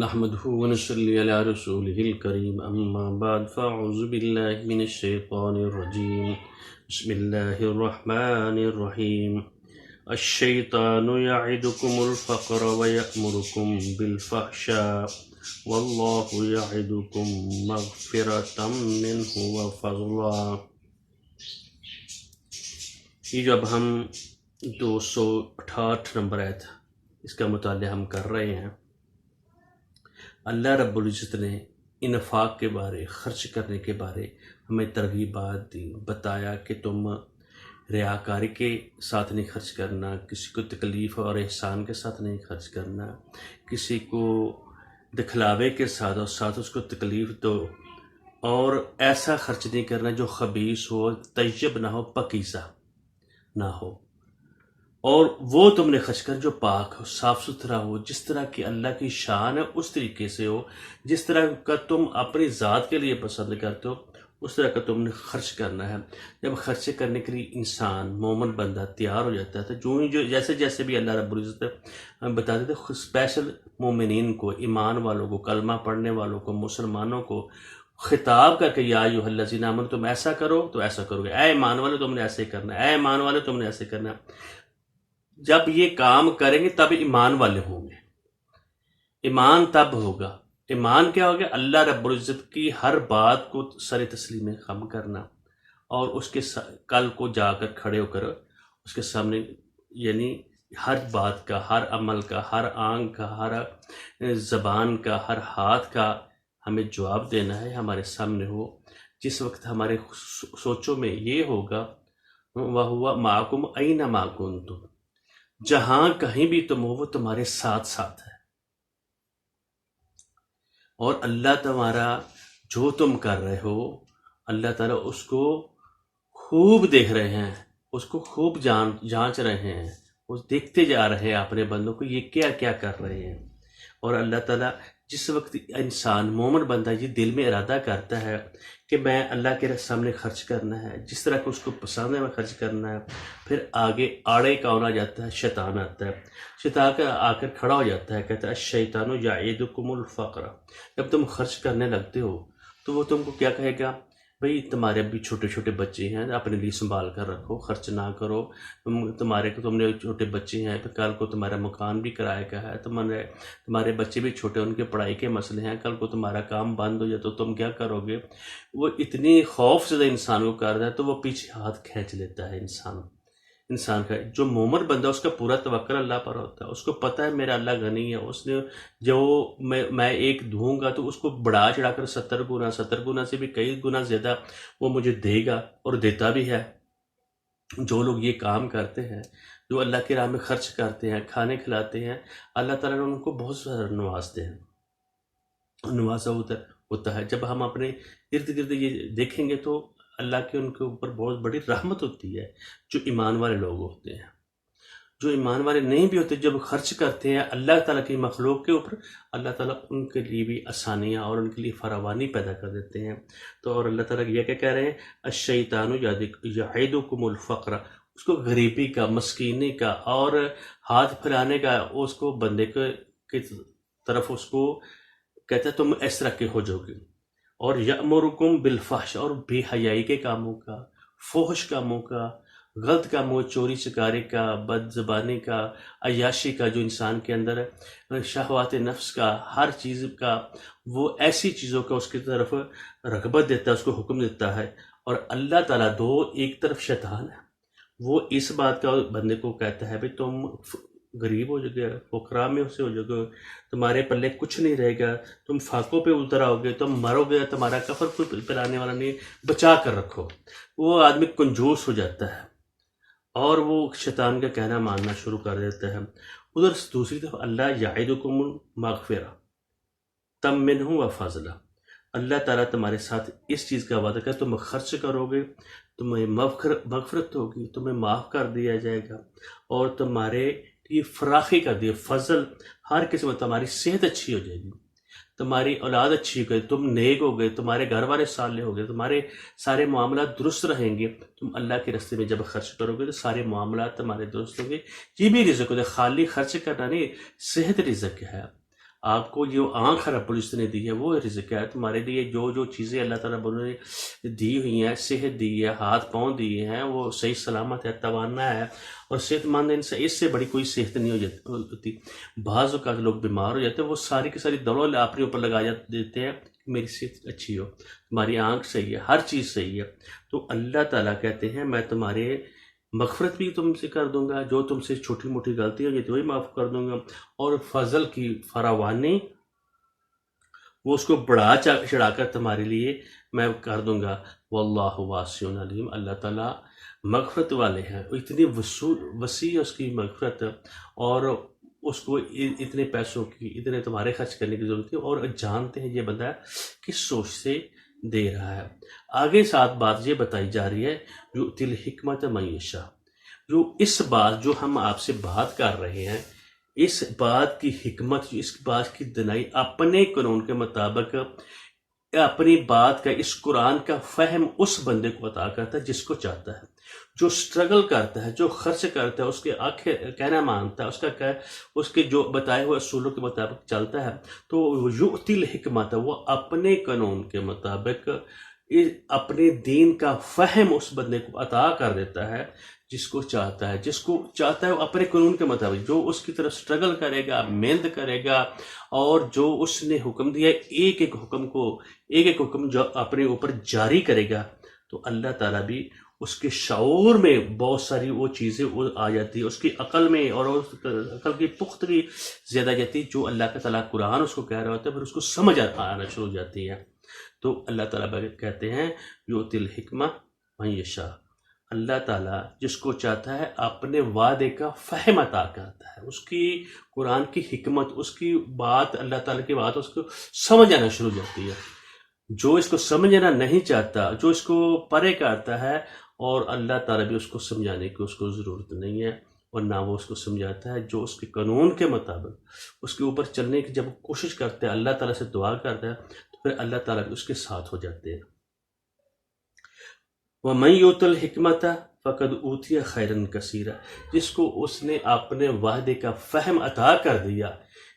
نحمده ونصلي على رسوله الكريم أما بعد فأعوذ بالله من الشيطان الرجيم بسم الله الرحمن الرحيم الشيطان يعدكم الفقر ويأمركم بالفحشاء والله يعدكم مغفرة منه وفضلا۔ یہ جو اب ہم 268 نمبر آیت اس کا مطالعہ ہم کر رہے ہیں، اللہ رب العزت نے انفاق کے بارے، خرچ کرنے کے بارے ہمیں ترغیبات دی، بتایا کہ تم ریاکاری کے ساتھ نہیں خرچ کرنا، کسی کو تکلیف اور احسان کے ساتھ نہیں خرچ کرنا، کسی کو دکھلاوے کے ساتھ اور ساتھ اس کو تکلیف دو، اور ایسا خرچ نہیں کرنا جو خبیث ہو، طیب نہ ہو، پاکیزہ نہ ہو، اور وہ تم نے خرچ کر جو پاک ہو، صاف ستھرا ہو، جس طرح کی اللہ کی شان ہے اس طریقے سے ہو، جس طرح کا تم اپنی ذات کے لیے پسند کرتے ہو اس طرح کا تم نے خرچ کرنا ہے۔ جب خرچے کرنے کے لیے انسان مومن بندہ تیار ہو جاتا ہے تو جو جیسے جیسے بھی اللہ رب العزت ہمیں بتاتے تھے، اسپیشل مومنین کو، ایمان والوں کو، کلمہ پڑھنے والوں کو، مسلمانوں کو خطاب کر کے یا ایھا الذین آمنوا تم ایسا کرو تو ایسا کرو گے، اے ایمان والے تم نے ایسے کرنا ہے، اے ایمان والے تم نے ایسے کرنا ہے۔ جب یہ کام کریں گے تب ایمان والے ہوں گے، ایمان تب ہوگا۔ ایمان کیا ہوگا؟ اللہ رب العزت کی ہر بات کو سر تسلیم خم کرنا، اور اس کے کل کو جا کر کھڑے ہو کر اس کے سامنے، یعنی ہر بات کا، ہر عمل کا، ہر آنکھ کا، ہر زبان کا، ہر ہاتھ کا ہمیں جواب دینا ہے، ہمارے سامنے ہو۔ جس وقت ہمارے سوچوں میں یہ ہوگا وَهُوَ مَعَكُمْ أَيْنَمَا كُنتُمْ، جہاں کہیں بھی تم ہو وہ تمہارے ساتھ ساتھ ہے، اور اللہ تمہارا جو تم کر رہے ہو اللہ تعالیٰ اس کو خوب دیکھ رہے ہیں، اس کو خوب جانچ رہے ہیں، وہ دیکھتے جا رہے ہیں اپنے بندوں کو یہ کیا کیا کر رہے ہیں۔ اور اللہ تعالیٰ جس وقت انسان مومن بندہ یہ دل میں ارادہ کرتا ہے کہ میں اللہ کے سامنے خرچ کرنا ہے، جس طرح کہ اس کو پسند ہے میں خرچ کرنا ہے، پھر آگے آڑے کون آ جاتا ہے؟ شیطان آتا ہے، شیطان آ کر کھڑا ہو جاتا ہے، کہتا ہے الشیطان یعدکم الفقر۔ جب تم خرچ کرنے لگتے ہو تو وہ تم کو کیا کہے گا؟ بھئی تمہارے ابھی چھوٹے چھوٹے بچے ہیں، اپنے لیے سنبھال کر رکھو، خرچ نہ کرو، تم نے چھوٹے بچے ہیں، پھر کل کو تمہارا مکان بھی کرائے کا ہے، تمہارے بچے بھی چھوٹے، ان کے پڑھائی کے مسئلے ہیں، کل کو تمہارا کام بند ہو جائے تو تم کیا کرو گے؟ وہ اتنی خوف زدہ انسان کو کرتا ہے تو وہ پیچھے ہاتھ کھینچ لیتا ہے انسان کا۔ جو مومن بندہ اس کا پورا توکل اللہ پر ہوتا ہے، اس کو پتہ ہے میرا اللہ غنی ہے، اس نے جو میں ایک دوں گا تو اس کو بڑھا چڑھا کر 70 گنا سے بھی کئی گنا زیادہ وہ مجھے دے گا، اور دیتا بھی ہے۔ جو لوگ یہ کام کرتے ہیں، جو اللہ کی راہ میں خرچ کرتے ہیں، کھانے کھلاتے ہیں، اللہ تعالیٰ نے ان کو بہت زیادہ نوازتے ہیں، نوازا ہوتا ہے۔ جب ہم اپنے ارد گرد یہ دیکھیں گے تو اللہ کے ان کے اوپر بہت بڑی رحمت ہوتی ہے، جو ایمان والے لوگ ہوتے ہیں۔ جو ایمان والے نہیں بھی ہوتے، جب خرچ کرتے ہیں اللہ تعالیٰ کی مخلوق کے اوپر، اللہ تعالیٰ ان کے لیے بھی آسانیاں اور ان کے لیے فراوانی پیدا کر دیتے ہیں۔ تو اور اللہ تعالیٰ یہ کیا کہہ رہے ہیں؟ الشیطان یعدکم الفقر، اس کو غریبی کا، مسکینی کا اور ہاتھ پھیلانے کا، اس کو بندے کی طرف اس کو کہتا ہے تم اس طرح کے ہو جاؤ گے، اور یأمرکم بالفحش، اور بے حیائی کے کاموں کا، فحش کاموں کا، غلط کاموں، چوری چکاری کا، بد زبانی کا، عیاشی کا، جو انسان کے اندر ہے، شہوات نفس کا، ہر چیز کا، وہ ایسی چیزوں کا اس کی طرف رغبت دیتا ہے، اس کو حکم دیتا ہے۔ اور اللہ تعالیٰ ایک طرف شیطان ہے، وہ اس بات کا بندے کو کہتا ہے بھئی تم غریب ہو جاؤ گے، فقراء میں سے ہو جاؤ گے، تمہارے پلے کچھ نہیں رہے گا، تم فاقوں پہ اتر آؤ گے، تم مرو گے، تمہارا کفن کوئی پلانے والا نہیں، بچا کر رکھو۔ وہ آدمی کنجوس ہو جاتا ہے اور وہ شیطان کا کہنا ماننا شروع کر دیتا ہے۔ ادھر دوسری طرف اللہ یعدکم المغفرہ تم منہ و فضلہ، اللہ تعالیٰ تمہارے ساتھ اس چیز کا وعدہ کرے، تم خرچ کرو گے، تمہیں مغفرت ہوگی، تمہیں معاف کر دیا جائے گا، اور تمہارے لیے فراخی کر دی، فضل ہر قسم، تمہاری صحت اچھی ہو جائے گی، تمہاری اولاد اچھی ہو گئی، تم نیک ہو گئے، تمہارے گھر والے صالح ہو گئے، تمہارے سارے معاملات درست رہیں گے۔ تم اللہ کے راستے میں جب خرچ کرو گے تو سارے معاملات تمہارے درست ہوں گے۔ یہ بھی رزق ہوتا ہے، خالی خرچ کرنا نہیں، صحت رزق ہے، آپ کو جو آنکھ رب العزت نے دی ہے وہ رزق ہے تمہارے لیے. جو جو چیزیں اللہ تعالیٰ رب العزت نے دی ہوئی ہیں، صحت دی ہے، ہاتھ پاؤں دیے ہیں، وہ صحیح سلامت ہے، توانا ہے، اور صحت مند انسان اس سے بڑی کوئی صحت نہیں ہوتی. بعض اوقات لوگ بیمار ہو جاتے ہیں، وہ ساری کی ساری دوا اپنے اوپر لگا دیتے ہیں میری صحت اچھی ہو، تمہاری آنکھ صحیح ہے، ہر چیز صحیح ہے. تو اللہ تعالیٰ کہتے ہیں میں تمہارے مغفرت بھی تم سے کر دوں گا، جو تم سے چھوٹی موٹی غلطی ہوگی تو وہی معاف کر دوں گا، اور فضل کی فراوانی وہ اس کو بڑھا چڑھا کر تمہارے لیے میں کر دوں گا. واللہ واسع علیم، اللہ تعالیٰ مغفرت والے ہیں. اتنی وسیع ہے اس کی مغفرت، اور اس کو اتنے پیسوں کی اتنے تمہارے خرچ کرنے کی ضرورت ہے، اور جانتے ہیں یہ بندہ کس سوچ سے دے رہا ہے. آگے ساتھ بات یہ بتائی جا رہی ہے جو تل حکمت معیشہ، جو اس بات جو ہم آپ سے بات کر رہے ہیں، اس بات کی حکمت، اس بات کی دنائی اپنے قانون کے مطابق اپنی بات کا، اس قرآن کا فہم اس بندے کو عطا کرتا ہے جس کو چاہتا ہے، جو سٹرگل کرتا ہے، جو خرچ کرتا ہے، اس کے کہنا مانتا ہے، اس کے جو بتائے ہوئے اصولوں کے مطابق چلتا ہے، تو یؤتی الحکمت، وہ اپنے قانون کے مطابق اپنے دین کا فہم اس بندے کو عطا کر دیتا ہے جس کو چاہتا ہے وہ اپنے قانون کے مطابق، جو اس کی طرف سٹرگل کرے گا، محنت کرے گا، اور جو اس نے حکم دیا ایک ایک حکم جو اپنے اوپر جاری کرے گا، تو اللہ تعالیٰ بھی اس کے شعور میں بہت ساری وہ چیزیں آ جاتی ہے، اس کی عقل میں، اور اس عقل کی پختگی زیادہ جاتی ہے. جو اللہ کا تعالیٰ قرآن اس کو کہہ رہا ہوتا ہے، پھر اس کو سمجھ آنا شروع ہو جاتی ہے. تو اللہ تعالیٰ کہتے ہیں یؤتی الحکمہ من یشاء، اللہ تعالیٰ جس کو چاہتا ہے اپنے وعدے کا فہم عطا کرتا ہے، اس کی قرآن کی حکمت، اس کی بات، اللہ تعالیٰ کی بات اس کو سمجھ آنا شروع ہو جاتی ہے. جو اس کو سمجھنا نہیں چاہتا، جو اس کو پرے کرتا ہے، اور اللہ تعالیٰ بھی اس کو سمجھانے کی اس کو ضرورت نہیں ہے، اور نہ وہ اس کو سمجھاتا ہے. جو اس کے قانون کے مطابق اس کے اوپر چلنے کی جب کوشش کرتا ہے، اللہ تعالیٰ سے دعا کرتا ہے، تو پھر اللہ تعالیٰ بھی اس کے ساتھ ہو جاتے ہیں. وَمَن يُؤْتَ الْحِكْمَةَ فَقَدْ أُوتِيَ خَيْرًا كَثِيرًا، جس کو اس نے اپنے وعدے کا فہم عطا کر دیا،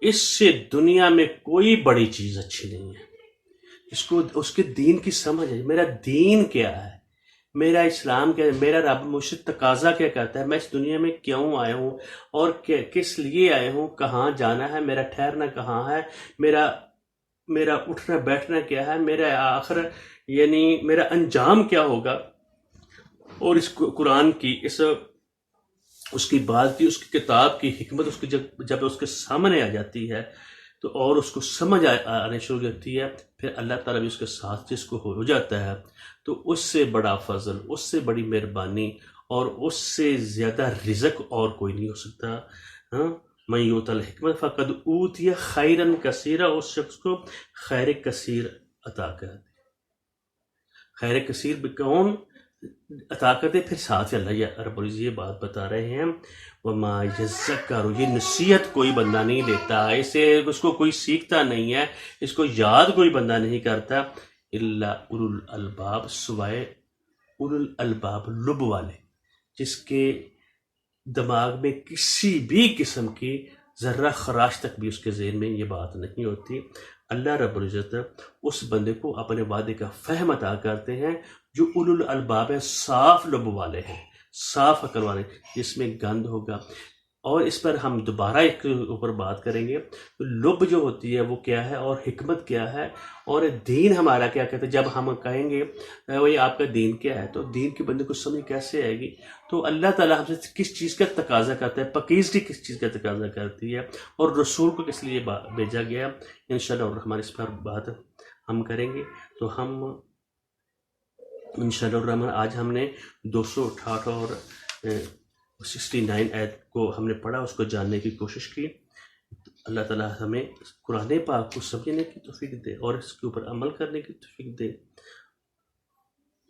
اس سے دنیا میں کوئی بڑی چیز اچھی نہیں ہے. اس کو اس کے دین کی سمجھ ہے، میرا دین کیا ہے، میرا اسلام کیا ہے، میرا رب مجھ سے تقاضا کیا کرتا ہے، میں اس دنیا میں کیوں آیا ہوں، اور کس لیے آیا ہوں، کہاں جانا ہے، میرا ٹھہرنا کہاں ہے، میرا اٹھنا بیٹھنا کیا ہے، میرا آخر یعنی میرا انجام کیا ہوگا. اور اس قرآن کی اس کی بات کی، اس کی کتاب کی حکمت اس کی جب اس کے سامنے آ جاتی ہے، تو اور اس کو سمجھ آنے شروع ہو جاتی ہے، پھر اللہ تعالیٰ بھی اس کے ساتھ جس کو ہو جاتا ہے، تو اس سے بڑا فضل، اس سے بڑی مہربانی، اور اس سے زیادہ رزق اور کوئی نہیں ہو سکتا. من یؤت الحکمت فقد اوتی خیرا کثیرا، اس شخص کو خیر کثیر عطا کر دے. خیر کثیر بھی کون عطا کر دے؟ پھر ساتھ اللہ رب العزت یہ بات بتا رہے ہیں وما یذکر، یہ نصیحت کوئی بندہ نہیں لیتا، اس کو کوئی سیکھتا نہیں ہے، اس کو یاد کوئی بندہ نہیں کرتا، الا اولو الالباب، سوائے اولو الالباب، لب والے، جس کے دماغ میں کسی بھی قسم کی ذرہ خراش تک بھی اس کے ذہن میں یہ بات نہیں ہوتی. اللہ رب العزت اس بندے کو اپنے وعدے کا فہم عطا کرتے ہیں جو اولو الالباب ہیں، صاف لب والے ہیں، صاف عقل والے، جس میں گند ہوگا. اور اس پر ہم دوبارہ ایک اوپر بات کریں گے. لب جو ہوتی ہے وہ کیا ہے، اور حکمت کیا ہے، اور دین ہمارا کیا کہتا ہے. جب ہم کہیں گے وہی آپ کا دین کیا ہے، تو دین کے بندے کو سمجھ کیسے آئے گی؟ تو اللہ تعالیٰ ہم سے کس چیز کا تقاضا کرتا ہے، پاکیزگی کس چیز کا تقاضا کرتی ہے، اور رسول کو کس لیے بھیجا گیا. انشاءاللہ الرحمن اس پر بات ہم کریں گے. تو ہم انشاءاللہ الرحمن آج ہم نے 268 اور 69 آیت کو ہم نے پڑھا، اس کو جاننے کی کوشش کی. اللہ تعالیٰ ہمیں قرآن پاک کو سمجھنے کی توفیق دے اور اس کے اوپر عمل کرنے کی توفیق دے.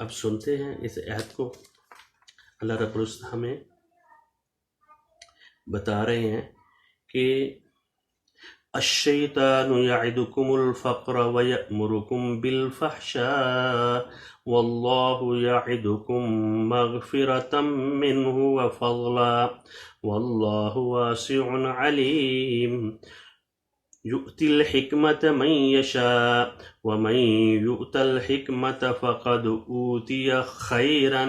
اب سنتے ہیں اس آیت کو. اللہ رب العزت ہمیں بتا رہے ہیں کہ الشیطان یعدکم الفقر ویأمرکم بالفحشاء واللہ یعدکم مغفرة منہ وفضلا واللہ واسع علیم. يؤتي الحكمة من يشاء ومن يؤت الحكمة فقد أوتي خيرا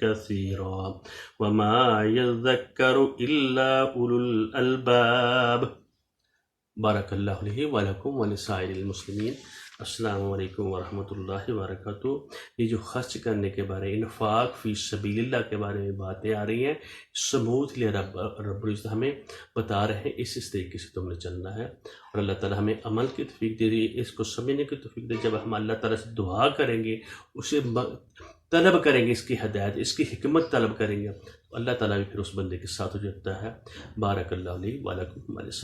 كثيرا وما يذكر إلا أولو الألباب. بارک اللہ علیہ ولکم ولسائر المسلمین. السلام علیکم ورحمۃ اللہ وبرکاتہ. یہ جو خرچ کرنے کے بارے، انفاق فی سبیل اللہ کے بارے میں باتیں آ رہی ہیں، سموتھلی رب العزت ہمیں بتا رہے ہیں اس طریقے سے تم نے چلنا ہے. اور اللہ تعالیٰ ہمیں عمل کی توفیق دے دی، اس کو سمجھنے کی توفیق دے. جب ہم اللہ تعالیٰ سے دعا کریں گے، اسے طلب کریں گے، اس کی ہدایت، اس کی حکمت طلب کریں گے، تو اللہ تعالیٰ بھی پھر اس بندے کے ساتھ ہو جاتا ہے. بارک اللہ علیہ ولکم ولسائر